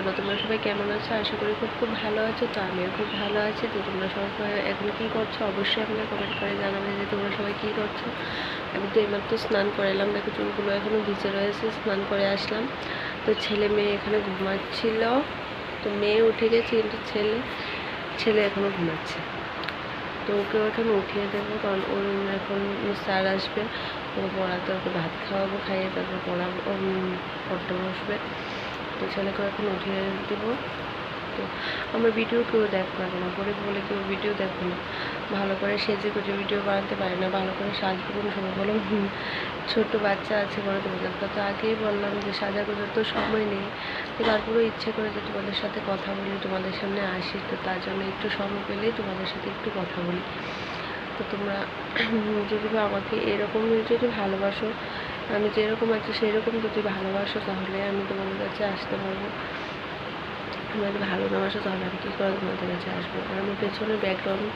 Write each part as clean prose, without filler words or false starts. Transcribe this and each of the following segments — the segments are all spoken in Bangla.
তো তোমরা সবাই কেমন আছো? আশা করি খুব ভালো আছো। তো আমিও খুব ভালো আছি। তো তোমরা সবাই এখন কী করছো অবশ্যই আমাকে কমেন্ট করে জানাবে যে তোমরা সবাই কী করছো। আমি তো এইমাত্র স্নান করে এলাম, দেখো চুলগুলো এখনও ভিজে রয়েছে, স্নান করে আসলাম। তো ছেলে মেয়ে এখানে ঘুমাচ্ছিল, তো মেয়ে উঠে গেছে কিন্তু ছেলে এখনও ঘুমাচ্ছে। তো ওকেও এখন উঠিয়ে দেবো, কারণ ওর এখন স্যার আসবে, ওকে পড়াতে, ওকে ভাত খাওয়াবো, খাইয়ে তারপর পড়তে বসবে। তো ছেলেকেও এখন উঠিয়ে দেবো। তো আমার ভিডিও কেউ দেখো না, গরিব বলে কেউ ভিডিও দেখো না, ভালো করে সেজে গুজে ভিডিও বানাতে পারে না, ভালো করে সাজবো কোন সময় বলো? ছোটো বাচ্চা আছে বলে তোমাদের তো আগেই বললাম যে সাজা গোজার তো সময় নেই। তো তারপরেও ইচ্ছে করে যে তোমাদের সাথে কথা বলি, তোমাদের সামনে আসি, তো তার জন্য একটু সময় পেলেই তোমাদের সাথে একটু কথা বলি। তো তোমরা যদি আমাকে এরকম যদি ভালোবাসো, আমি যেরকম আছি সেই রকম যদি ভালোবাসো, তাহলে আমি তোমাদের কাছে আসতে পারবো। তোমরা যদি ভালো না বাসো তাহলে আমি কী করে তোমাদের কাছে আসবো? আর আমার পেছনের ব্যাকগ্রাউন্ড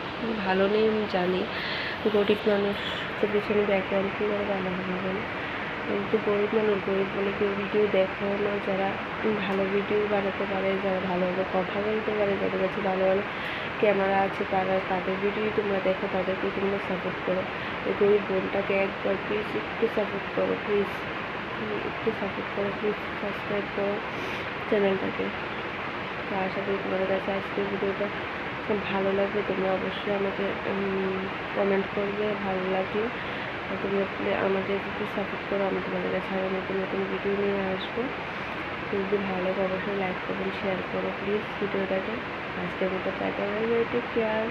ভালো নেই আমি জানি, গরিব মানুষ, তো পেছনের ব্যাকগ্রাউন্ড কী করে ভালো হবে বলো? কিন্তু গরিব মানুষ, গরিব বলে কেউ ভিডিও দেখো না, যারা ভালো ভিডিও বানাতে পারে, যারা ভালোভাবে কথা বলতে পারে, যাদের কাছে ভালো ভালো ক্যামেরা আছে, তাদের ভিডিওই তোমরা দেখো, তাদেরকে তোমরা সাপোর্ট করো। এই গরিব বোনটাকে একবার প্লিজ একটু সাপোর্ট করো, প্লিজ একটু সাপোর্ট করো, প্লিজ সাবস্ক্রাইব করো চ্যানেলটাকে। তো আশা করি তোমাদের কাছে আজকের ভিডিওটা ভালো লাগবে। তোমরা অবশ্যই আমাকে কমেন্ট করবে ভালো লাগলে। তোমরা আমাকে একটু সাপোর্ট করো, আমি তোমাদের কাছে আরও নতুন নতুন ভিডিও নিয়ে আসবো। যদি ভালো লাগে অবশ্যই লাইক করবেন, শেয়ার করো প্লিজ ভিডিওটাকে। আজকের মতো tata, bye bye, take care.